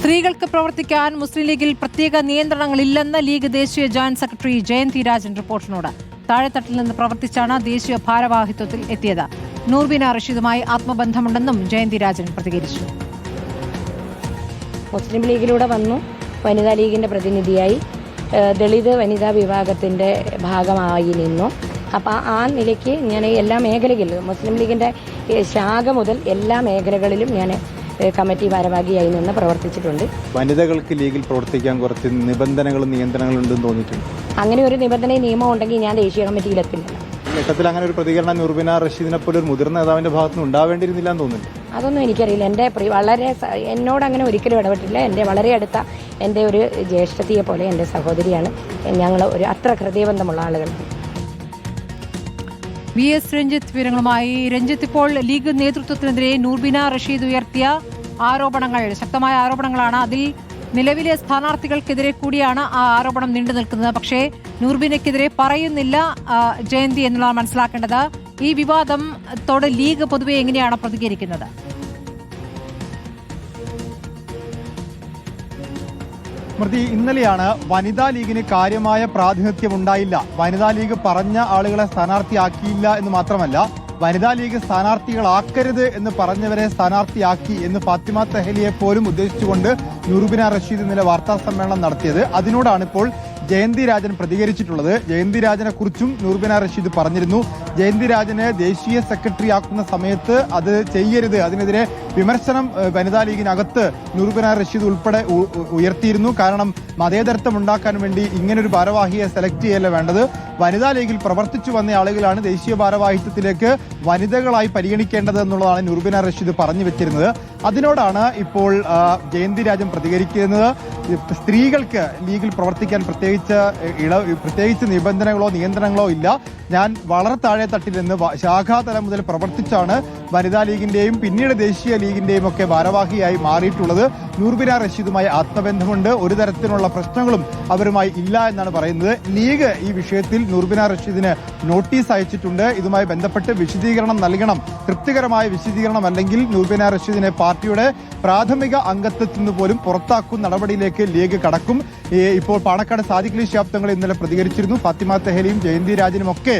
സ്ത്രീകൾക്ക് പ്രവർത്തിക്കാൻ മുസ്ലിം ലീഗിൽ പ്രത്യേക നിയന്ത്രണങ്ങളില്ലെന്ന് ലീഗ് ദേശീയ ജോയിന്റ് സെക്രട്ടറി ജയന്തി രാജൻ റിപ്പോർട്ടിനോട്. താഴെത്തട്ടിൽ നിന്ന് പ്രവർത്തിച്ചാണ് ദേശീയ ഭാരവാഹിത്വത്തിൽ എത്തിയത്. നൂർബിന റഷീദുമായി ആത്മബന്ധമുണ്ടെന്നും ജയന്തി രാജൻ പ്രതികരിച്ചു. മുസ്ലിം ലീഗിലൂടെ വന്നു, വനിതാ ലീഗിൻ്റെ പ്രതിനിധിയായി, ദളിത് വനിതാ വിഭാഗത്തിൻ്റെ ഭാഗമായി നിന്നു. അപ്പോൾ ആ നിലയ്ക്ക് ഞാൻ എല്ലാ മേഖലകളിലും മുസ്ലിം ലീഗിൻ്റെ ശാഖ മുതൽ എല്ലാ മേഖലകളിലും ഞാൻ കമ്മിറ്റി ഭാരവാഹിയായി നിന്ന് പ്രവർത്തിച്ചിട്ടുണ്ട്. വനിതകൾക്ക് ലീഗിൽ പ്രവർത്തിക്കാൻ കുറച്ച് നിബന്ധനകളും നിയന്ത്രണങ്ങളും ഉണ്ടെന്ന് തോന്നിയിട്ടുണ്ട്. അങ്ങനെ ഒരു നിബന്ധനയും നിയമം ഉണ്ടെങ്കിൽ ഞാൻ ദേശീയ കമ്മിറ്റിയിലെത്തില്ല. ഘട്ടത്തിൽ അങ്ങനെ ഒരു പ്രതികരണം നൂർബിന റഷീദിനെ പോലെ ഒരു മുതിർന്ന നേതാവിന്റെ ഭാഗത്തുനിന്ന് ഉണ്ടാവേണ്ടിയിരുന്നില്ല എന്ന് തോന്നുന്നു. അതൊന്നും എനിക്കറിയില്ല. എൻ്റെ വളരെ എന്നോട് അങ്ങനെ ഒരിക്കലും ഇടപെട്ടില്ല. എൻ്റെ വളരെ അടുത്ത എൻ്റെ ഒരു ജ്യേഷ്ഠത്തിയെ പോലെ എൻ്റെ സഹോദരിയാണ്. ഞങ്ങൾ ഒരു അത്ര ഹൃദയബന്ധമുള്ള ആളുകളാണ്. വി എസ് രഞ്ജിത്ത് വിവരങ്ങളുമായി. രഞ്ജിത്ത്, ഇപ്പോൾ ലീഗ് നേതൃത്വത്തിനെതിരെ നൂർബിന റഷീദ് ഉയർത്തിയ ആരോപണങ്ങൾ ശക്തമായ ആരോപണങ്ങളാണ്. അതിൽ നിലവിലെ സ്ഥാനാർത്ഥികൾക്കെതിരെ കൂടിയാണ് ആ ആരോപണം നീണ്ടു നിൽക്കുന്നത്. പക്ഷേ നൂർബിനയ്ക്കെതിരെ പറയുന്നില്ല ജയന്തി എന്നുള്ളതാണ് മനസ്സിലാക്കേണ്ടത്. ഈ വിവാദത്തോട് ലീഗ് പൊതുവെ എങ്ങനെയാണ് പ്രതികരിക്കുന്നത്? സ്മൃതി, ഇന്നലെയാണ് വനിതാ ലീഗിന് കാര്യമായ പ്രാതിനിധ്യം ഉണ്ടായില്ല, വനിതാ ലീഗ് പറഞ്ഞ ആളുകളെ സ്ഥാനാർത്ഥിയാക്കിയില്ല എന്ന് മാത്രമല്ല, വനിതാ ലീഗ് സ്ഥാനാർത്ഥികളാക്കരുത് എന്ന് പറഞ്ഞവരെ സ്ഥാനാർത്ഥിയാക്കി എന്ന് ഫാത്തിമ തെഹലിയെ പോലും ഉദ്ദേശിച്ചുകൊണ്ട് നൂർബിന റഷീദ് ഇന്നലെ വാർത്താ സമ്മേളനം നടത്തിയത്. അതിനോടാണ് ഇപ്പോൾ ജയന്തി രാജൻ പ്രതികരിച്ചിട്ടുള്ളത്. ജയന്തി രാജനെ കുറിച്ചും നൂർബിന റഷീദ് പറഞ്ഞിരുന്നു. ജയന്തി രാജനെ ദേശീയ സെക്രട്ടറി ആക്കുന്ന സമയത്ത് അത് ചെയ്യരുത്, അതിനെതിരെ വിമർശനം വനിതാ ലീഗിനകത്ത് നൂർബിന റഷീദ് ഉൾപ്പെടെ ഉയർത്തിയിരുന്നു. കാരണം മതേതരത്വം ഉണ്ടാക്കാൻ വേണ്ടി ഇങ്ങനൊരു ഭാരവാഹിയെ സെലക്ട് ചെയ്യല്ല വേണ്ടത്, വനിതാ ലീഗിൽ പ്രവർത്തിച്ചു വന്ന ആളുകളാണ് ദേശീയ ഭാരവാഹിത്വത്തിലേക്ക് വനിതകളായി പരിഗണിക്കേണ്ടത് എന്നുള്ളതാണ് നൂർബിന റഷീദ് പറഞ്ഞു വെച്ചിരുന്നത്. അതിനോടാണ് ഇപ്പോൾ ജയന്തി രാജൻ പ്രതികരിക്കുന്നത്. സ്ത്രീകൾക്ക് ലീഗിൽ പ്രവർത്തിക്കാൻ പ്രത്യേകിച്ച് നിബന്ധനകളോ നിയന്ത്രണങ്ങളോ ഇല്ല. ഞാൻ വളരെ താഴെ തട്ടിൽ നിന്ന് ശാഖാതലം മുതൽ പ്രവർത്തിച്ചാണ് വനിതാ ലീഗിന്റെയും പിന്നീട് ദേശീയ ലീഗിന്റെയും ഒക്കെ ഭാരവാഹിയായി മാറിയിട്ടുള്ളത്. നൂർബിന റഷീദുമായി ആത്മബന്ധമുണ്ട്, ഒരു തരത്തിലുള്ള പ്രശ്നങ്ങളും അവരുമായി ഇല്ല എന്നാണ് പറയുന്നത്. ലീഗ് ഈ വിഷയത്തിൽ നൂർബിന റഷീദിന് നോട്ടീസ് അയച്ചിട്ടുണ്ട്. ഇതുമായി ബന്ധപ്പെട്ട് വിശദീകരണം നൽകണം, തൃപ്തികരമായ വിശദീകരണം അല്ലെങ്കിൽ നൂർബിന റഷീദിനെ പാർട്ടിയുടെ പ്രാഥമിക അംഗത്വത്തിൽ നിന്ന് പോലും പുറത്താക്കുന്ന നടപടിയിലേക്ക് ലീഗ് കടക്കും. ഇപ്പോൾ പാണക്കാട് സാദിഖ് അലി ശിഹാബ് തങ്ങൾ ഇന്നലെ പ്രതികരിച്ചിരുന്നു. ഫാത്തിമ തെഹലിയും ജയന്തി രാജനും ഒക്കെ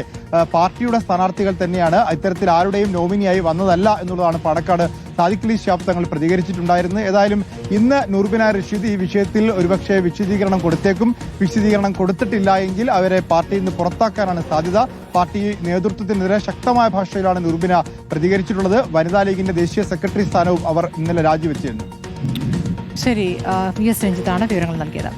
പാർട്ടിയുടെ സ്ഥാനാർത്ഥികൾ തന്നെയാണ്, ഇത്തരത്തിൽ ആരുടെയും നോമിനിയായി വന്നതല്ല എന്നുള്ളതാണ് പാണക്കാട് സാദിഖ് അലി ശിഹാബ് തങ്ങൾ പ്രതികരിച്ചിട്ടുണ്ടായിരുന്നത്. ഏതായാലും ഇന്ന് നൂർബിന റഷീദ് ഈ വിഷയത്തിൽ ഒരുപക്ഷെ വിശദീകരണം കൊടുത്തേക്കും. വിശദീകരണം കൊടുത്തിട്ടില്ല എങ്കിൽ അവരെ പാർട്ടിയിൽ നിന്ന് പുറത്താക്കാനാണ് സാധ്യത. പാർട്ടി നേതൃത്വത്തിനെതിരെ ശക്തമായ ഭാഷയിലാണ് നൂർബിന പ്രതികരിച്ചിട്ടുള്ളത്. വനിതാ ലീഗിന്റെ ദേശീയ സെക്രട്ടറി സ്ഥാനവും അവർ ഇന്നലെ രാജിവെച്ചിരുന്നു. ശരി, വി എസ് രഞ്ജിത്താണ് വിവരങ്ങൾ നൽകിയത്.